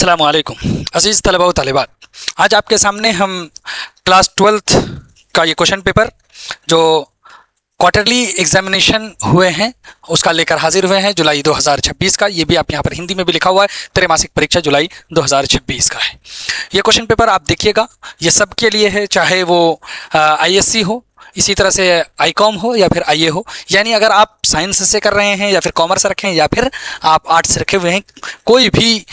अस्सलामु अलैकुम अज़ीज़ तलबा व तालिबात, आज आपके सामने हम क्लास 12th का ये क्वेश्चन पेपर जो क्वार्टरली एग्जामिनेशन हुए हैं उसका लेकर हाजिर हुए हैं जुलाई 2026 का। ये भी आप यहाँ पर हिंदी में भी लिखा हुआ है, त्रैमासिक परीक्षा जुलाई 2026 का है। ये क्वेश्चन पेपर आप देखिएगा, ये सब के लिए है, चाहे वो ISC हो, इसी तरह से ICOM हो या फिर IA हो। यानी अगर आप साइंस से कर रहे हैं या फिर कॉमर्स रखें या फिर आप आर्ट्स रखे हुए हैं, कोई भी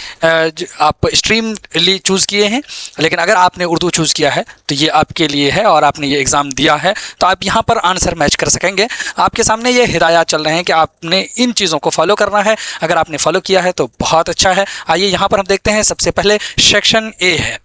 आप स्ट्रीम चूज़ किए हैं, लेकिन अगर आपने उर्दू चूज़ किया है तो ये आपके लिए है और आपने ये एग्ज़ाम दिया है तो आप यहाँ पर आंसर मैच कर सकेंगे। आपके सामने ये हिदायत चल रहे हैं कि आपने इन चीज़ों को फॉलो करना है। अगर आपने फॉलो किया है तो बहुत अच्छा है। आइए यहाँ पर हम देखते हैं। सबसे पहले सेक्शन A है,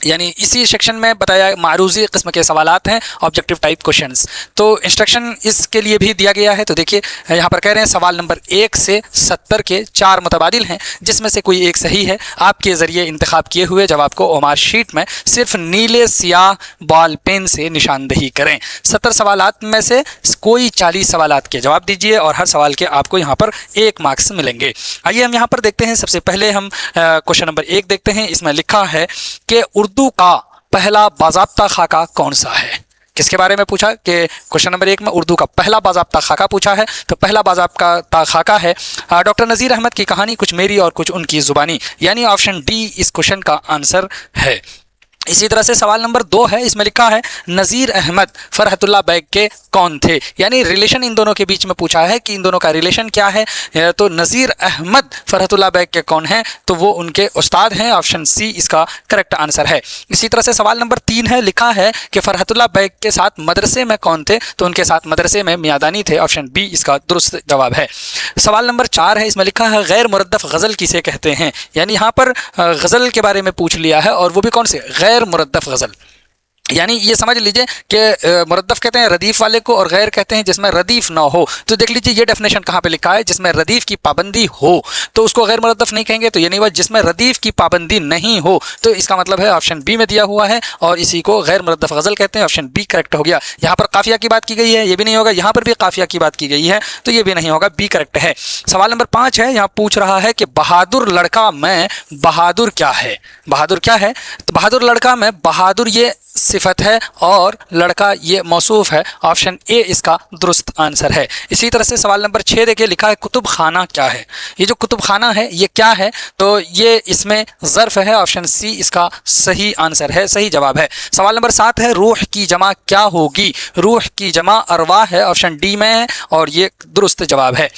यानी इसी सेक्शन में बताया मारूजी किस्म के सवालात हैं, ऑब्जेक्टिव टाइप क्वेश्चंस। तो इंस्ट्रक्शन इसके लिए भी दिया गया है। तो देखिए यहाँ पर कह रहे हैं सवाल नंबर 1 से 70 के 4 मुतबादिल हैं, जिसमें से कोई एक सही है। आपके ज़रिए इंतखाब किए हुए जवाब को ओमार शीट में सिर्फ नीले स्याह बॉल पेन से निशानदही करें। 70 सवालात में से कोई 40 सवालात के जवाब दीजिए और हर सवाल के आपको यहाँ पर 1 मार्क्स मिलेंगे। आइए हम यहाँ पर देखते हैं। सबसे पहले हम क्वेश्चन नंबर 1 देखते हैं। इसमें लिखा है कि उर्दू का पहला बाज़ाब्ता खाका कौन सा है। किसके बारे में पूछा कि क्वेश्चन नंबर 1 में उर्दू का पहला बाज़ाब्ता खाका पूछा है। तो पहला बाज़ाब्ता खाका है डॉक्टर नज़ीर अहमद की कहानी कुछ मेरी और कुछ उनकी ज़ुबानी, यानी ऑप्शन डी इस क्वेश्चन का आंसर है। इसी तरह से सवाल नंबर 2 है। इसमें लिखा है नज़ीर अहमद फरहतुल्लाह बैग के कौन थे, यानी रिलेशन इन दोनों के बीच में पूछा है कि इन दोनों का रिलेशन क्या है। तो नज़ीर अहमद फरहतुल्लाह बैग के कौन हैं, तो वो उनके उस्ताद हैं। ऑप्शन सी इसका करेक्ट आंसर है। इसी तरह से सवाल नंबर 3 है। लिखा है कि फरहतुल्लाह बैग के साथ मदरसे में कौन थे, तो उनके साथ मदरसे में मियादानी थे। ऑप्शन बी इसका दुरुस्त जवाब है। सवाल नंबर 4 है। इसमें लिखा है गैर मुरद्दफ गज़ल किसे कहते हैं, यानी यहाँ पर गज़ल के बारे में पूछ लिया है और वो भी कौन से, गैर मुरद्दफ गज़ल। यानी ये समझ लीजिए कि मुरद्दफ कहते हैं रदीफ़ वाले को और गैर कहते हैं जिसमें रदीफ़ ना हो। तो देख लीजिए ये डेफिनेशन कहाँ पे लिखा है, जिसमें रदीफ़ की पाबंदी हो तो उसको गैर मुरद्दफ नहीं कहेंगे। तो ये नहीं हुआ जिसमें रदीफ़ की पाबंदी नहीं हो, तो इसका मतलब है ऑप्शन बी में दिया हुआ है और इसी को गैर मुरद्दफ गज़ल कहते हैं। ऑप्शन बी करेक्ट हो गया। यहाँ पर काफ़िया की बात की गई है, ये भी नहीं होगा। यहाँ पर भी काफ़िया की बात की गई है तो ये भी नहीं होगा, बी करेक्ट है। सवाल नंबर 5 है। यहाँ पूछ रहा है कि बहादुर लड़का में बहादुर क्या है। बहादुर क्या है, तो बहादुर लड़का में बहादुर ये सिफत है और लड़का ये मौसूफ है। ऑप्शन ए इसका दुरुस्त आंसर है। इसी तरह से सवाल नंबर 6 देखिए, लिखा है कुतुब खाना क्या है। ये जो कुतुब खाना है ये क्या है, तो ये इसमें ज़र्फ़ है। ऑप्शन सी इसका सही आंसर है, सही जवाब है। सवाल नंबर 7 है। रूह की जमा क्या होगी, रूह की जमा अरवाह है। ऑप्शन डी में है और ये दुरुस्त जवाब है।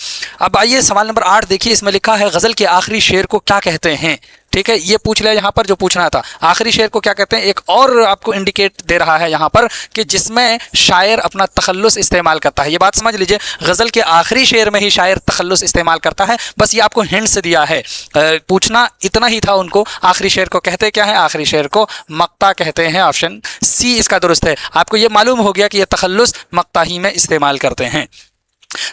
अब आइए सवाल नंबर 8 देखिए। इसमें लिखा है गज़ल के आखिरी शेर को क्या कहते हैं। ठीक है, ये पूछ लिया यहाँ पर जो पूछना था, आखिरी शेर को क्या कहते हैं। एक और आपको इंडिकेट दे रहा है यहाँ पर कि जिसमें शायर अपना तखल्लुस इस्तेमाल करता है। ये बात समझ लीजिए, गज़ल के आखिरी शेर में ही शायर तखल्लुस इस्तेमाल करता है। बस ये आपको हिंट्स दिया है, पूछना इतना ही था उनको। आखिरी शेर को कहते क्या है, आखिरी शेर को मक्ता कहते हैं। ऑप्शन सी इसका दुरुस्त है। आपको ये मालूम हो गया कि ये तखल्लुस मक्ता ही में इस्तेमाल करते हैं।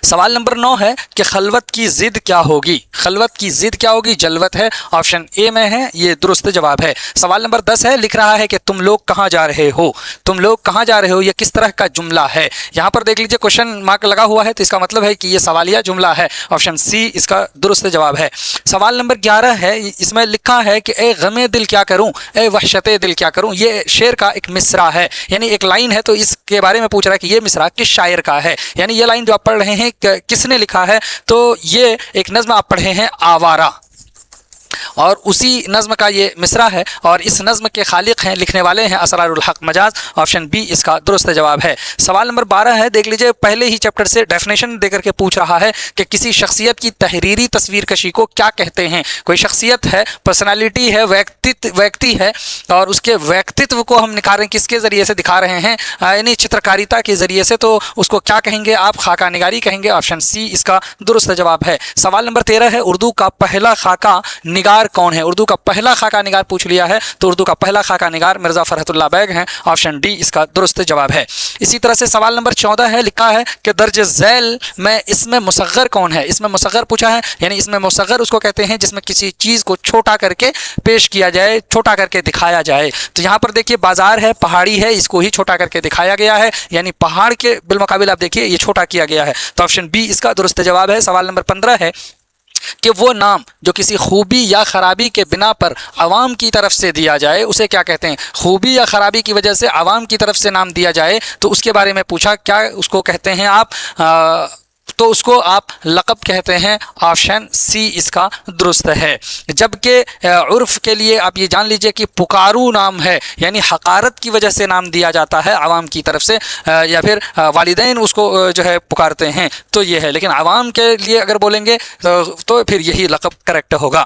सवाल नंबर 9 है कि खलवत की ज़िद क्या होगी। खलवत की ज़िद क्या होगी, जलवत है। ऑप्शन ए में है, ये दुरुस्त जवाब है। सवाल नंबर 10 है। लिख रहा है कि तुम लोग कहाँ जा रहे हो। तुम लोग कहाँ जा रहे हो ये किस तरह का जुमला है। यहाँ पर देख लीजिए क्वेश्चन मार्क लगा हुआ है, तो इसका मतलब है कि ये सवालिया जुमला है। ऑप्शन सी इसका दुरुस्त जवाब है। सवाल नंबर 11 है। इसमें लिखा है कि ए गमे दिल क्या करूँ, ए वहशते दिल क्या करूँ। ये शेर का एक मिसरा है, यानी एक लाइन है। तो इसके बारे में पूछ रहा है कि ये मिसरा किस शायर का है, यानी ये लाइन जो आप पढ़ रहे हैं किसने लिखा है। तो ये एक नज़्म आप पढ़े हैं आवारा, और उसी नज़्म का ये मिसरा है और इस नज़्म के खालिक हैं, लिखने वाले हैं असरारुल हक मजाज। ऑप्शन बी इसका दुरुस्त जवाब है। सवाल नंबर 12 है। देख लीजिए, पहले ही चैप्टर से डेफिनेशन देकर के पूछ रहा है कि किसी शख्सियत की तहरीरी तस्वीर कशी को क्या कहते हैं। कोई शख्सियत है, पर्सनालिटी है, व्यक्ति है और उसके व्यक्तित्व को हम निखार किसके ज़रिए से दिखा रहे हैं, यानी चित्रकारिता के ज़रिए से, तो उसको क्या कहेंगे आप, खाका निगारी कहेंगे। ऑप्शन सी इसका दुरुस्त जवाब है। सवाल नंबर 13 है। उर्दू का पहला खाका निगार कौन है। उर्दू का पहला खाका निगार पूछ लिया है, तो उर्दू का पहला खाका निगार मिर्ज़ा फरहतुल्लाह बैग हैं। ऑप्शन डी इसका दुरुस्त जवाब है। इसी तरह से सवाल नंबर 14 है। लिखा है कि दर्ज झैल में इसमें मुसग़्ग़र कौन है। इसमें मुसग़्ग़र पूछा है, यानी इसमें मुसग़्ग़र उसको कहते हैं जिसमें किसी चीज़ को छोटा करके पेश किया जाए, छोटा करके दिखाया जाए। तो यहाँ पर देखिए बाजार है, पहाड़ी है, इसको ही छोटा करके दिखाया गया है, यानी पहाड़ के बिलमुकाबिल आप देखिए ये छोटा किया गया है। तो ऑप्शन बी इसका दुरुस्त जवाब है। सवाल नंबर 15 है। کہ وہ نام جو کسی خوبی یا خرابی کے بنا پر عوام کی طرف سے دیا جائے اسے کیا کہتے ہیں؟ خوبی یا خرابی کی وجہ سے عوام کی طرف سے نام دیا جائے تو اس کے بارے میں پوچھا، کیا اس کو کہتے ہیں آپ؟ تو اس کو آپ لقب کہتے ہیں۔ آپشن سی اس کا درست ہے۔ جبکہ عرف کے لیے آپ یہ جان لیجئے کہ پکارو نام ہے، یعنی حقارت کی وجہ سے نام دیا جاتا ہے عوام کی طرف سے، یا پھر والدین اس کو جو ہے پکارتے ہیں تو یہ ہے، لیکن عوام کے لیے اگر بولیں گے تو پھر یہی لقب کریکٹ ہوگا۔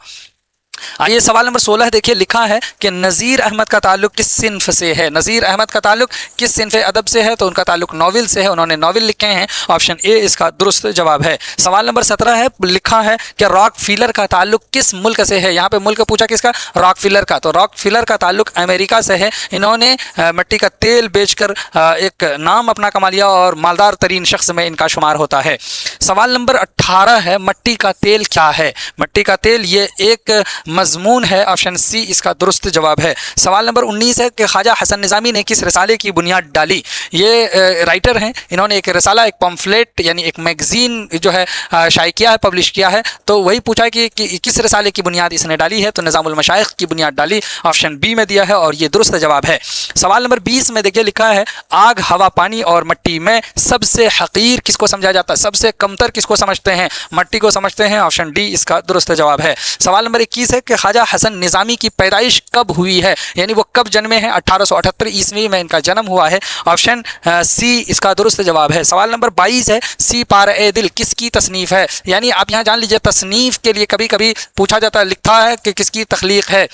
آئیے سوال نمبر 16 دیکھیے، لکھا ہے کہ نذیر احمد کا تعلق کس صنف سے ہے؟ نذیر احمد کا تعلق کس صنف ادب سے ہے؟ تو ان کا تعلق ناول سے ہے، انہوں نے ناول لکھے ہیں۔ آپشن اے اس کا درست جواب ہے۔ سوال نمبر 17 ہے، لکھا ہے کہ راک فیلر کا تعلق کس ملک سے ہے؟ یہاں پہ ملک پوچھا کس کا؟ راک فیلر کا۔ تو راک فیلر کا تعلق امریکہ سے ہے، انہوں نے مٹی کا تیل بیچ کر ایک نام اپنا کما لیا اور مالدار ترین شخص میں ان کا شمار ہوتا ہے۔ سوال نمبر 18 ہے، مٹی کا تیل کیا ہے؟ مٹی کا تیل یہ ایک مضمون ہے۔ آپشن سی اس کا درست جواب ہے۔ سوال نمبر 19 ہے کہ خواجہ حسن نظامی نے کس رسالے کی بنیاد ڈالی؟ یہ رائٹر ہیں، انہوں نے ایک رسالہ، ایک پمفلیٹ یعنی ایک میگزین جو ہے شائع کیا ہے، پبلش کیا ہے، تو وہی پوچھا کہ کس رسالے کی بنیاد اس نے ڈالی ہے؟ تو نظام المشائخ کی بنیاد ڈالی، آپشن بی میں دیا ہے اور یہ درست جواب ہے۔ سوال نمبر 20 میں دیکھیے، لکھا ہے آگ، ہوا، پانی اور مٹی میں سب سے حقیر کس کو سمجھا جاتا ہے؟ سب سے کمتر کس کو سمجھتے ہیں؟ مٹی کو سمجھتے ہیں، آپشن ڈی اس کا درست جواب ہے۔ سوال نمبر 21 ہے کہ خواجہ حسن نظامی کی پیدائش کب ہوئی ہے؟ یعنی وہ کب جنمے ہیں؟ 1878 عیسوی میں ان کا جنم ہوا ہے، آپشن سی اس کا درست جواب ہے۔ سوال نمبر 22 ہے، سی پارہ اے دل کس کی تصنیف ہے؟ یعنی آپ یہاں جان لیجئے تصنیف کے لیے کبھی کبھی پوچھا جاتا ہے، لکھا ہے کہ کس کی تخلیق ہے،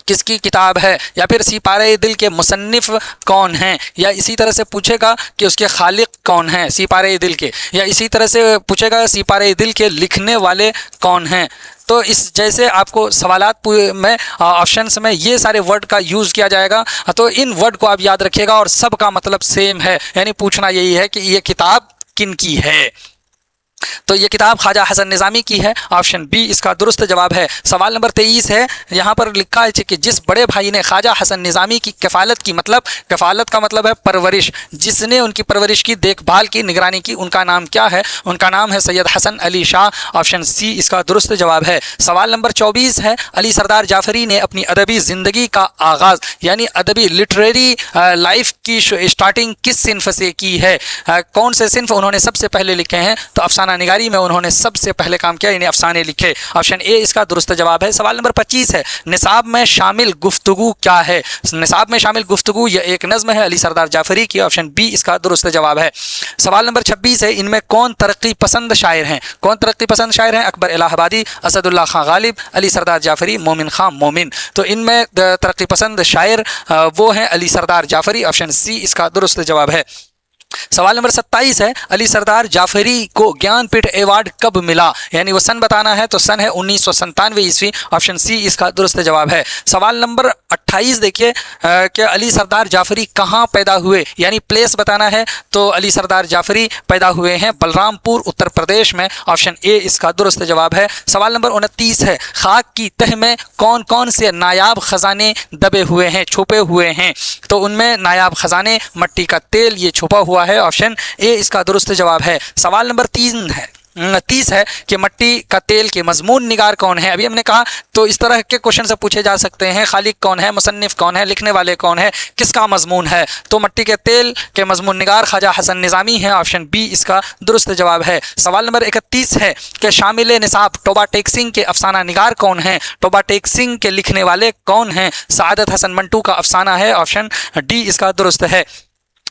کس کی کتاب ہے، یا پھر سی پارہ دل کے مصنف کون ہیں، یا اسی طرح سے پوچھے گا کہ اس کے خالق کون ہیں سی پارہ دل کے، یا اسی طرح سے پوچھے گا سی پارہ دل کے لکھنے والے کون ہیں۔ تو اس جیسے آپ کو سوالات میں آپشنس میں یہ سارے ورڈ کا یوز کیا جائے گا، تو ان ورڈ کو آپ یاد رکھیے گا اور سب کا مطلب سیم ہے، یعنی پوچھنا یہی ہے کہ یہ کتاب کن کی ہے۔ تو یہ کتاب خواجہ حسن نظامی کی ہے، آپشن بی اس کا درست جواب ہے۔ سوال نمبر 23 ہے، یہاں پر لکھا ہے کہ جس بڑے بھائی نے خواجہ حسن نظامی کی کفالت کی، مطلب کفالت کا مطلب ہے پرورش، جس نے ان کی پرورش کی، دیکھ بھال کی، نگرانی کی، ان کا نام کیا ہے؟ ان کا نام ہے سید حسن علی شاہ، آپشن سی اس کا درست جواب ہے۔ سوال نمبر 24 ہے، علی سردار جعفری نے اپنی ادبی زندگی کا آغاز یعنی ادبی لٹریری لائف کی اسٹارٹنگ کس صنف سے کی ہے؟ کون سے صنف انہوں نے سب سے پہلے لکھے ہیں؟ تو افسانہ نگاری میں انہوں نے سب سے پہلے کام کیا، یعنی افسانے لکھے، آپشن اے اس کا درست جواب ہے۔ سوال نمبر 25 ہے، نصاب میں شامل گفتگو کیا ہے؟ نصاب میں شامل گفتگو یہ ایک نظم ہے علی سردار جعفری کی، آپشن بی اس کا درست جواب ہے۔ سوال نمبر 26 ہے، ان میں کون ترقی پسند شاعر ہیں؟ کون ترقی پسند شاعر ہیں؟ اکبر الہ آبادی، اسد اللہ خان غالب، علی سردار جعفری، مومن خان مومن۔ تو ان میں ترقی پسند شاعر وہ ہیں علی سردار جعفری، آپشن سی اس کا درست جواب ہے۔ سوال نمبر 27 ہے، علی سردار جعفری کو گیان پیٹھ ایوارڈ کب ملا؟ یعنی وہ سن بتانا ہے، تو سن ہے 1997 عیسوی، آپشن سی اس کا درست جواب ہے۔ سوال نمبر 28 دیکھیے کہ علی سردار جعفری کہاں پیدا ہوئے، یعنی پلیس بتانا ہے، تو علی سردار جعفری پیدا ہوئے ہیں بلرام پور، اتر پردیش میں، آپشن اے اس کا درست جواب ہے۔ سوال نمبر 29 ہے، خاک کی تہ میں کون کون سے نایاب خزانے دبے ہوئے ہیں، چھپے ہوئے ہیں؟ تو ان میں نایاب خزانے، مٹی کا تیل یہ چھپا ہوا ہے، آپشن اے اس کا درست جواب ہے۔ سوال نمبر 30 ہے کہ مٹی کا تیل کے مضمون نگار کون ہے؟ ابھی ہم نے کہا تو اس طرح کے کوشچن سے پوچھے جا سکتے ہیں، خالق کون ہے، مصنف کون ہے، لکھنے والے کون ہے، کس کا مضمون ہے؟ تو مٹی کے تیل کے مضمون نگار خواجہ حسن نظامی ہیں، آپشن بی اس کا درست جواب ہے۔ سوال نمبر 31 ہے کہ شامل نصاب ٹوبا ٹیک سنگھ کے افسانہ نگار کون ہیں؟ ٹوبا ٹیک سنگھ کے لکھنے والے کون ہیں؟ سعادت حسن منٹو کا افسانہ ہے، آپشن ڈی اس کا درست ہے۔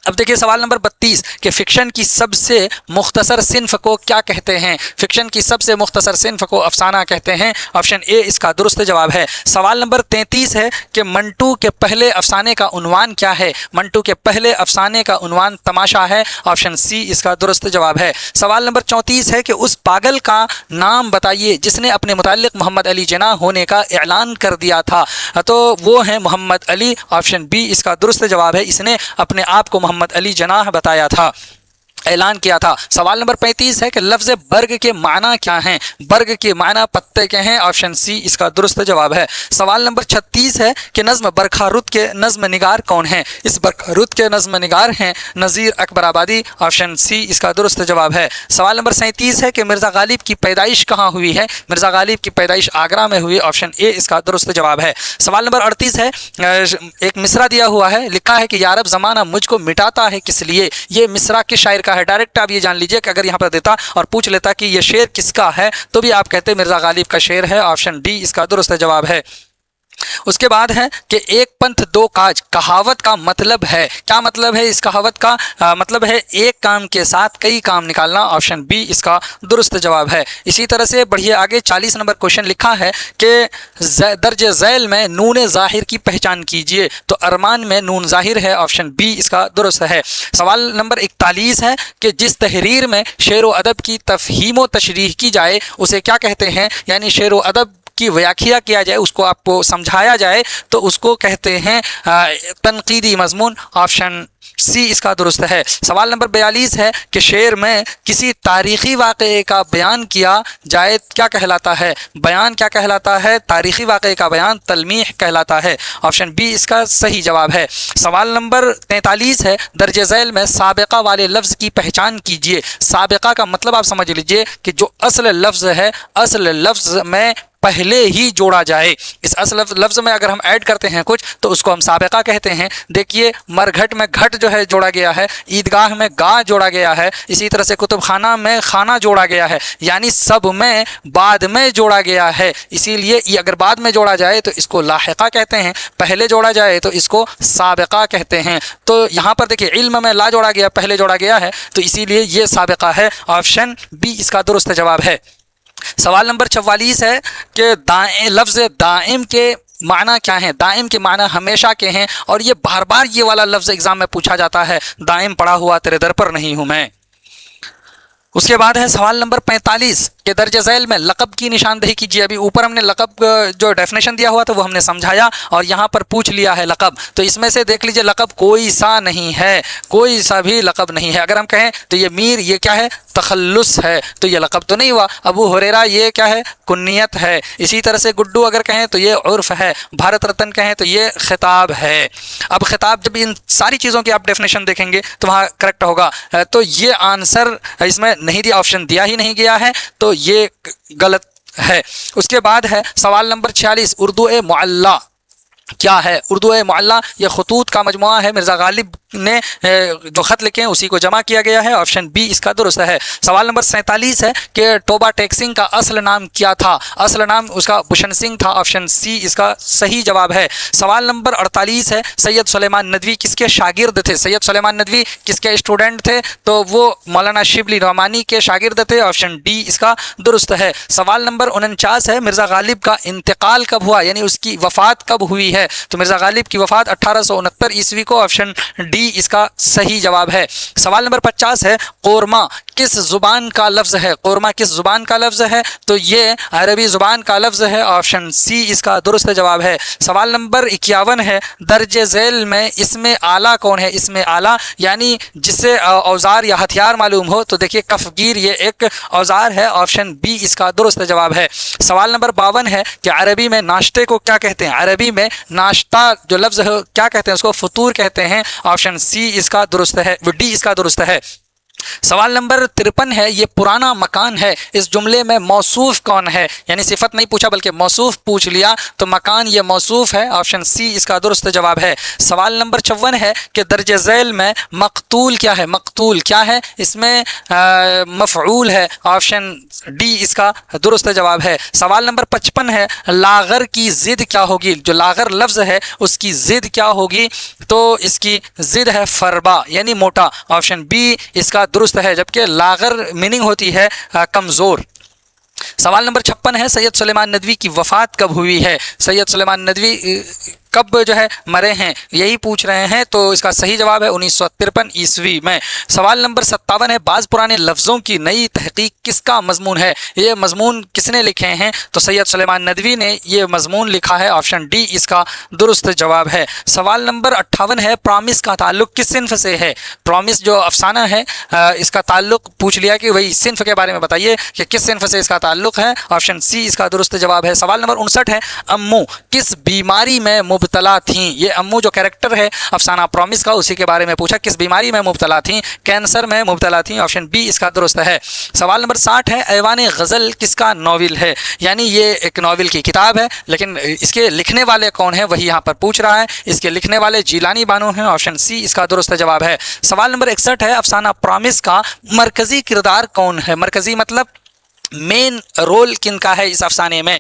اب دیکھیے سوال نمبر 32 کہ فکشن کی سب سے مختصر صنف کو کیا کہتے ہیں؟ فکشن کی سب سے مختصر صنف کو افسانہ کہتے ہیں، آپشن اے اس کا درست جواب ہے۔ سوال نمبر 33 ہے کہ منٹو کے پہلے افسانے کا عنوان کیا ہے؟ منٹو کے پہلے افسانے کا عنوان تماشا ہے، آپشن سی اس کا درست جواب ہے۔ سوال نمبر 34 ہے کہ اس پاگل کا نام بتائیے جس نے اپنے متعلق محمد علی جناح ہونے کا اعلان کر دیا تھا، تو وہ ہیں محمد علی، آپشن بی اس کا درست جواب ہے، اس نے اپنے آپ کو محمد علی جناح بتایا تھا۔ ऐलान किया था। सवाल नंबर 35 है कि लफ्ज़ बर्ग के माना क्या हैं? बर्ग के माना पत्ते के हैं, ऑप्शन सी इसका दुरुस्त जवाब है। सवाल नंबर 36 है कि नज़्म बरखा रुत के नज़्म निगार कौन है? इस बरखा रुत के नज़्म निगार हैं नज़ीर अकबर आबादी, ऑप्शन सी इसका दुरुस्त जवाब है। सवाल नंबर 37 है कि मिर्ज़ा गालिब की पैदाइश कहाँ हुई है? मिर्ज़ा गालिब की पैदाइश आगरा में हुई, ऑप्शन ए इसका दुरुस्त जवाब है। सवाल नंबर 38 है, एक मिसरा दिया हुआ है, लिखा है कि यारब ज़माना मुझको मिटाता है किस लिए? ये मिसरा किस शायर का है? डायरेक्ट आप ये जान लीजिए कि अगर यहाँ पर देता और पूछ लेता कि ये शेर किसका है तो भी आप कहते मिर्ज़ा गालिब का शेर है, ऑप्शन डी इसका दुरुस्त जवाब है। उसके बाद है कि एक पंथ दो काज कहावत का मतलब है, क्या मतलब है इस कहावत का? मतलब है एक काम के साथ कई काम निकालना, ऑप्शन बी इसका दुरुस्त जवाब है। इसी तरह से बढ़िए आगे 40 नंबर क्वेश्चन लिखा है कि दर्ज झैल में नून ज़ाहिर की पहचान कीजिए, तो अरमान में नून ज़ाहिर है, ऑप्शन बी इसका दुरुस्त है। सवाल नंबर 41 है कि जिस तहरीर में शेर व अदब की तफहीम व तशरीह की जाए उसे क्या कहते हैं? यानी शेर व अदब की व्याख्या किया जाए, उसको आपको समझाया जाए तो उसको कहते हैं तनकीदी मजमून, ऑप्शन सी इसका दुरुस्त है। सवाल नंबर 42 है कि शेर में किसी तारीख़ी वाक़े का बयान किया जाए क्या कहलाता है? बयान क्या कहलाता है? तारीख़ी वाक़े का बयान तलमीह कहलाता है, ऑप्शन बी इसका सही जवाब है। सवाल नंबर 43 है दर्ज झैल में साबिक़ा वाले लफ्ज़ की पहचान कीजिए। साबिक़ा का मतलब आप समझ लीजिए कि जो असल लफ्ज़ है, असल लफ्ज़ में पहले ही जोड़ा जाए। इस असल लफ्ज़ में अगर हम ऐड करते हैं कुछ तो उसको हम साबिक़ा कहते हैं। देखिए मरघट में घट जो है जोड़ा गया है, ईदगाह में गा जोड़ा गया है, इसी तरह से कुतुब खाना में खाना जोड़ा गया है, यानी सब में बाद में जोड़ा गया है। इसीलिए ये अगर बाद में जोड़ा जाए तो इसको लाहिक़ा कहते हैं, पहले जोड़ा जाए तो इसको साबिक़ा कहते हैं। तो यहाँ पर देखिए इल्म में ला जोड़ा गया, पहले जोड़ा गया है, तो इसीलिए ये साबिक़ा है, ऑप्शन बी इसका दुरुस्त जवाब है। सवाल नंबर 44 है कि लफ्ज़ दाइम के माना क्या है? दाइम के माना हमेशा के हैं और ये बार बार ये वाला लफ्ज़ एग्ज़ाम में पूछा जाता है, दाइम पड़ा हुआ तेरे दर पर नहीं हूँ मैं। उसके बाद है सवाल नंबर 45 के दर्ज झैल में लक़ब की निशानदेही कीजिए। अभी ऊपर हमने लक़ब जो डेफिनेशन दिया हुआ था वो हमने समझाया और यहाँ पर पूछ लिया है लक़ब, तो इसमें से देख लीजिए लक़ब कोई सा नहीं है, कोई सा भी लक़ब नहीं है। अगर हम कहें तो ये मीर ये क्या है? तखल्लुस है, तो ये लक़ब तो नहीं हुआ। अबू हुरैरा ये क्या है? कुन्नियत है। इसी तरह से गुड्डू अगर कहें तो ये उर्फ़ है, भारत रत्न कहें तो ये ख़िताब है। अब ख़िताब जब इन सारी चीज़ों की आप डेफिनेशन देखेंगे तो वहाँ करेक्ट होगा। तो ये आंसर इसमें नहीं दिया, ऑप्शन दिया ही नहीं गया है, तो ये गलत है। उसके बाद है सवाल नंबर 46 उर्दू ए मुअल्ला क्या है? उर्दू ए मुअल्ला ये खतूत का मजमुआ है, मिर्ज़ा गालिब ने जो ख़त लिखे हैं उसी को जमा किया गया है, ऑप्शन बी इसका दुरुस्त है। सवाल नंबर 47 है कि टोबा टेक सिंह का असल नाम क्या था? असल नाम उसका भूषण सिंह था, ऑप्शन सी इसका सही जवाब है। सवाल नंबर 48 है सैयद सुलेमान नदवी किसके शागिर्द थे? सैयद सुलेमान नदवी किसके स्टूडेंट थे? तो वो मौलाना शिबली रहमानी के शागिर्द थे, ऑप्शन डी इसका दुरुस्त है। सवाल नंबर 49 है मिर्ज़ा गालिब का इंतकाल कब हुआ, यानी उसकी वफ़ात कब हुई है? तो मिर्ज़ा गालिब की वफ़ात 1869 ईस्वी को, ऑप्शन डी इसका सही जवाब है। सवाल नंबर 50 है कोरमा किस ज़ुबान का लफ्ज़ है? कोरमा किस ज़ुबान का लफ्ज़ है? तो ये अरबी ज़ुबान का लफ्ज़ है, ऑप्शन सी इसका दुरुस्त जवाब है। सवाल नंबर 51 है दर्ज झैल में इसमें आला कौन है? इसमें आला यानी जिससे औज़ार या हथियार मालूम हो, तो देखिए कफ़गीर ये एक औज़ार है, ऑप्शन बी इसका दुरुस्त जवाब है। सवाल नंबर 52 है कि अरबी में नाश्ते को क्या कहते हैं? अरबी में नाश्ता जो लफ्ज़ है क्या कहते हैं? उसको फतूर कहते हैं, ऑप्शन सी इसका दुरुस्त है, डी इसका दुरुस्त है। सवाल नंबर 53 है ये पुराना मकान है, इस जुमले में मौसूफ कौन है? यानी सिफत नहीं पूछा बल्कि मौसूफ पूछ लिया, तो मकान ये मौसूफ है, ऑप्शन सी इसका दुरुस्त जवाब है। सवाल नंबर 54 है कि दर्ज झैल में मकतूल क्या है? मकतूल क्या है? इसमें मफ़ऊल है, ऑप्शन डी इसका दुरुस्त जवाब है। सवाल नंबर 55 है लागर की ज़िद क्या होगी? जो लागर लफ्ज़ है उसकी ज़िद क्या होगी? तो इसकी ज़िद है फरबा यानी मोटा, ऑप्शन बी इसका दुरुस्त है, जबकि लागर मीनिंग होती है कमज़ोर। सवाल नंबर 56 है सैयद सुलेमान नदवी की वफ़ात कब हुई है? सैयद सुलेमान नदवी कब जो है मरे हैं, यही पूछ रहे हैं। तो इसका सही जवाब है 1953 ईस्वी में। सवाल नंबर 57 है, बाज़ पुराने लफ्ज़ों की नई तहकीक किसका मजमून है? ये मजमून किसने लिखे हैं? तो सैयद सुलेमान नदवी ने ये मजमून लिखा है। ऑप्शन डी इसका दुरुस्त जवाब है। सवाल नंबर 58 है, प्रॉमिस का ताल्लुक किस सिन्फ से है? प्रॉमिस जो अफसाना है इसका ताल्लुक पूछ लिया कि वही सिन्फ के बारे में बताइए कि किस सिन्फ से इसका ताल्लुक है। ऑप्शन सी इसका दुरुस्त जवाब है। सवाल नंबर 59 है, अम्मू किस बीमारी में मुब्तला थीं? ये अम्मू जो कैरेक्टर है अफसाना प्रॉमिस का, उसी के बारे में पूछा, किस बीमारी में मुब्तला थीं? कैंसर में मुब्तला थीं। ऑप्शन बी इसका दुरुस्त है। सवाल नंबर 60 है, ऐवान गज़ल किसका नावल है? यानी ये एक नावल की किताब है, लेकिन इसके लिखने वाले कौन है वही यहाँ पर पूछ रहा है। इसके लिखने वाले जीलानी बानो हैं। ऑप्शन सी इसका दुरुस्त जवाब है। सवाल नंबर 61 है, अफसाना प्रॉमिस का मरकज़ी किरदार कौन है? मरकज़ी मतलब मेन रोल किनका है इस अफसाने में?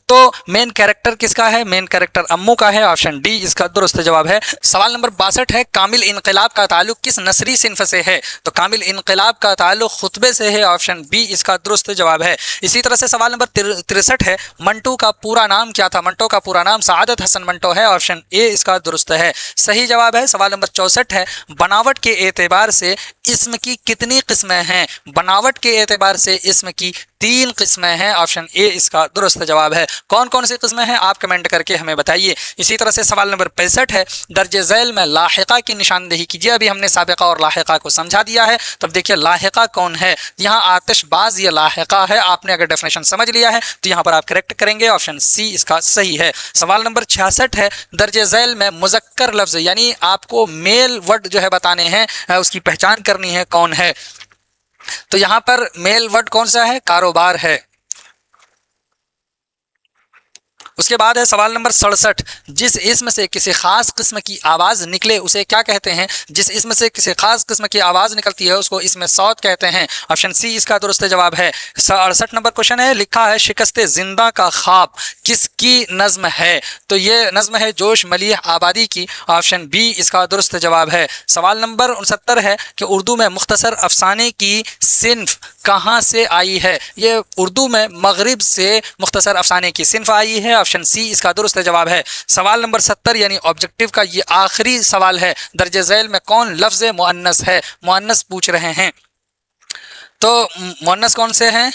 तो मेन कैरेक्टर किसका है? मेन कैरेक्टर अम्मू का है। ऑप्शन डी इसका दुरुस्त जवाब है। सवाल नंबर 62 है, कामिल इनकलाब का ताल्लुक किस नसरी सिन्फ से है? तो कामिल इनकलाब का ताल्लुक खुतबे से है। ऑप्शन बी इसका दुरुस्त जवाब है। इसी तरह से सवाल नंबर 63 है, मंटो का पूरा नाम क्या था? मंटो का पूरा नाम सआदत हसन मंटो है। ऑप्शन ए इसका दुरुस्त है, सही जवाब है। सवाल नंबर 64 है, बनावट के एतबार से इस्म की कितनी किस्में हैं? बनावट के एतबार से इस्म की 3 किस्में हैं। ऑप्शन ए इसका दुरुस्त जवाब है। कौन कौन सी किस्में हैं आप कमेंट करके हमें बताइए। इसी तरह से सवाल नंबर 65 है, दर्ज झैल में लाहिका की निशानदेही कीजिए। अभी हमने साबिका और लाहिका को समझा दिया है। तब देखिए लाहिका कौन है? यहाँ आतिशबाज ये लाहिका है। आपने अगर डेफिनेशन समझ लिया है तो यहाँ पर आप करेक्ट करेंगे। ऑप्शन सी इसका सही है। सवाल नंबर 66 है, दर्ज झैल में मुज़क्कर लफ्ज़ यानी आपको मेल वर्ड जो है बताने हैं, उसकी पहचान करनी है, कौन है? तो यहां पर मेल वर्ड कौन सा है? कारोबार है। उसके बाद है सवाल नंबर 67, जिस इस्म से किसी खास किस्म की आवाज़ निकले उसे क्या कहते हैं? जिस इस्म से किसी खास किस्म की आवाज़ निकलती है उसको इसमें सौत कहते हैं। ऑप्शन सी इसका दुरुस्त जवाब है। 68 नंबर क्वेश्चन है, लिखा है शिकस्ते जिंदा का ख्वाब किसकी नज़्म है? तो ये नज़्म है जोश मलिह आबादी की। ऑप्शन बी इसका दुरुस्त जवाब है। सवाल नंबर 69 है कि उर्दू में मुख्तसर अफसाने की सिन्फ कहाँ से आई है? ये उर्दू में मगरिब से मुख्तसर अफसाने की सिन्फ आई है। ऑप्शन सी इसका दुरुस्त जवाब है। सवाल नंबर 70 यानी ऑब्जेक्टिव का ये आखिरी सवाल है, दर्ज झैल में कौन लफ्ज़ मुअन्नस है? मुअन्नस पूछ रहे हैं। तो मुअन्नस कौन से हैं?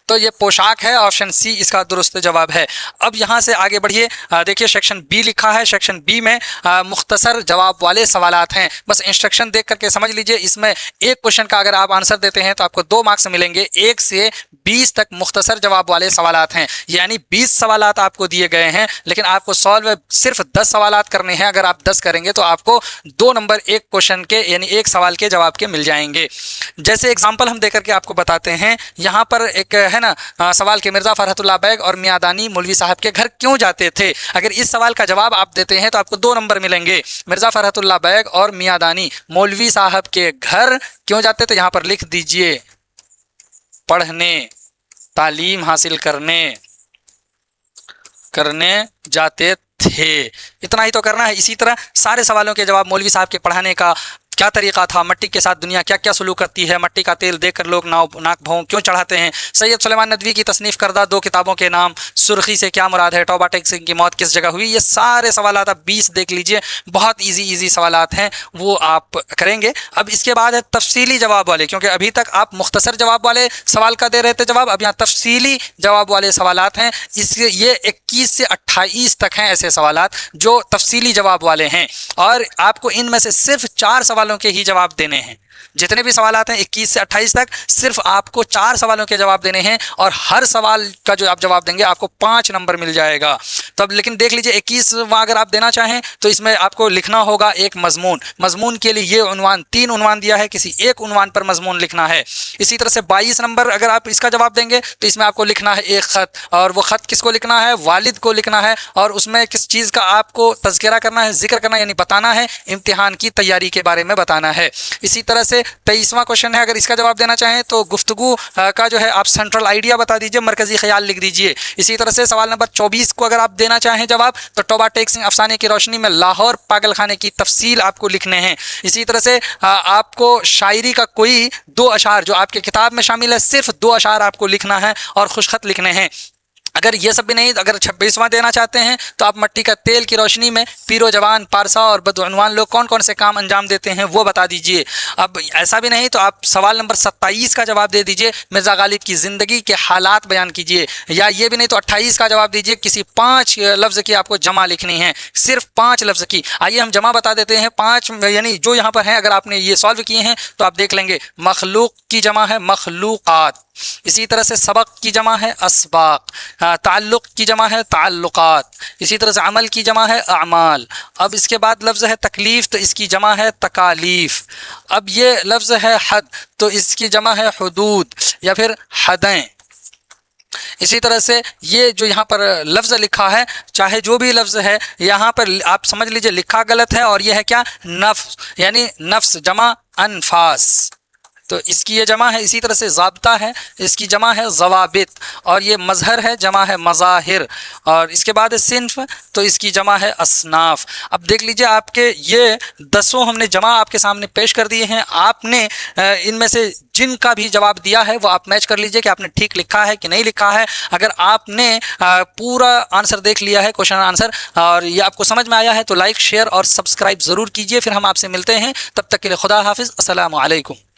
तो ये पोशाक है। ऑप्शन सी इसका दुरुस्त जवाब है। अब यहाँ से आगे बढ़िए, देखिए सेक्शन बी लिखा है। सेक्शन बी में मुख्तसर जवाब वाले सवालात हैं। बस इंस्ट्रक्शन देख करके समझ लीजिए। इसमें एक क्वेश्चन का अगर आप आंसर देते हैं तो आपको 2 मार्क्स मिलेंगे। 1 से 20 तक मुख्तसर जवाब वाले सवालात हैं, यानी 20 सवालात आपको दिए गए हैं, लेकिन आपको सॉल्व सिर्फ 10 सवालात करने हैं। अगर आप 10 करेंगे तो आपको 2 नंबर एक क्वेश्चन के यानी एक सवाल के जवाब के मिल जाएंगे। जैसे एग्जाम्पल हम दे करके आपको बताते हैं। यहाँ पर एक है ना सवाल के मिर्ज़ा फरहतुल्लाह बैग और मियां दानी मौलवी साहब के घर क्यों जाते थे? अगर इस सवाल का जवाब आप देते हैं तो आपको 2 नंबर मिलेंगे। मिर्ज़ा फरहतुल्लाह बैग और मियां दानी मौलवी साहब के घर क्यों जाते थे? यहाँ पर लिख दीजिए, पढ़ने, तालीम हासिल करने जाते थे। इतना ही तो करना है। इसी तरह सारे सवालों के जवाब मौलवी साहब के पढ़ाने का क्या तरीका था, मट्टी के साथ दुनिया क्या क्या सलूक करती है, मट्टी का तेल देखकर लोग नाक भौं क्यों चढ़ाते हैं, सैयद सुलेमान नदवी की तसनीफ़ करदा 2 किताबों के नाम, सुर्खी से क्या मुराद है, टॉबा टेक सिंह की मौत किस जगह हुई। ये सारे सवालात आप 20 देख लीजिए। बहुत इजी सवालात हैं, वो आप करेंगे। अब इसके बाद है तफसीली जवाब वाले, क्योंकि अभी तक आप मुख्तसर जवाब वाले सवाल का दे रहे थे जवाब, अब यहाँ तफसीली जवाब वाले सवालात हैं। इसके ये 21 से 28 तक हैं ऐसे सवालात जो तफसीली जवाब वाले हैं, और आपको इनमें से सिर्फ 4 सवालों के ही जवाब देने हैं। जितने भी सवाल आते हैं 21 से 28 तक, सिर्फ आपको 4 सवालों के जवाब देने हैं, और हर सवाल का जो आप जवाब देंगे आपको 5 नंबर मिल जाएगा। तब लेकिन देख लीजिए 21वां अगर आप देना चाहें तो इसमें आपको लिखना होगा एक मजमून के लिए ये उन्वान 3 उन्वान दिया है, किसी एक उन्वान पर मजमून लिखना है। इसी तरह से 22 नंबर अगर आप इसका जवाब देंगे तो इसमें आपको लिखना है एक ख़त, और वो ख़त किसको लिखना है? वालिद को लिखना है, और उसमें किस चीज़ का आपको तज़किरा करना है, जिक्र करना यानी बताना है, इम्तिहान की तैयारी के बारे में बताना है। इसी तरह से 23वां क्वेश्चन है, अगर इसका जवाब देना चाहें तो गुफ्तगू का जो है आप सेंट्रल आइडिया बता दीजिए, मरकज़ी ख्याल लिख दीजिए। इसी तरह से सवाल नंबर 24 को अगर आप देना चाहें जवाब तो तौबा टेक सिंह अफसाने की रोशनी में लाहौर पागल खाने की तफसील आपको लिखने हैं। इसी तरह से आपको शायरी का कोई 2 अशार जो आपके किताब में शामिल है, सिर्फ 2 अशार आपको लिखना है और खुशखत लिखने हैं। अगर ये सब भी नहीं, अगर 26वां देना चाहते हैं तो आप मिट्टी का तेल की रोशनी में पीरो जवान, पारसा और बदउनवान लोग कौन कौन से काम अंजाम देते हैं वो बता दीजिए। अब ऐसा भी नहीं तो आप सवाल नंबर 27 का जवाब दे दीजिए, मिर्ज़ा गालिब की ज़िंदगी के हालात बयान कीजिए। या ये भी नहीं तो 28 का जवाब दीजिए, किसी 5 लफ्ज़ की आपको जमा लिखनी है, सिर्फ 5 लफ्ज़ की। आइए हम जमा बता देते हैं 5, यानी जो यहाँ पर हैं अगर आपने ये सॉल्व किए हैं तो आप देख लेंगे। मखलूक की जमा है मखलूक़ात, इसी तरह से सबक की जमा है असबाक, ताल्लुक़ की जमा है ताल्लुक़ात, इसी तरह से अमल की जमा है अमाल। अब इसके बाद लफ्ज़ है तकलीफ़ तो इसकी जमा है तकालीफ़। अब ये लफ्ज़ है हद तो इसकी जमा है हुदूद या फिर हदें। इसी तरह से ये जो यहाँ पर लफ्ज़ लिखा है, चाहे जो भी लफ्ज़ है यहाँ पर आप समझ लीजिए लिखा गलत है, और ये है क्या, नफ्स, यानी नफ्स जमा अनफास, तो इसकी ये जमा है। इसी तरह से ज़ाब्ता है, इसकी जमा है ज़वाबित, और ये मज़हर है, जमा है मज़ाहिर। और इसके बाद सिन्फ़ तो इसकी जमा है असनाफ़। अब देख लीजिए आपके ये 10 हमने जमा आपके सामने पेश कर दिए हैं। आपने इनमें से जिनका भी जवाब दिया है वो आप मैच कर लीजिए कि आपने ठीक लिखा है कि नहीं लिखा है। अगर आपने पूरा आंसर देख लिया है, क्वेश्चन आंसर, और ये आपको समझ में आया है तो लाइक, शेयर और सब्सक्राइब ज़रूर कीजिए। फिर हम आपसे मिलते हैं, तब तक के लिए खुदा हाफिज़, अस्सलामु अलैकुम।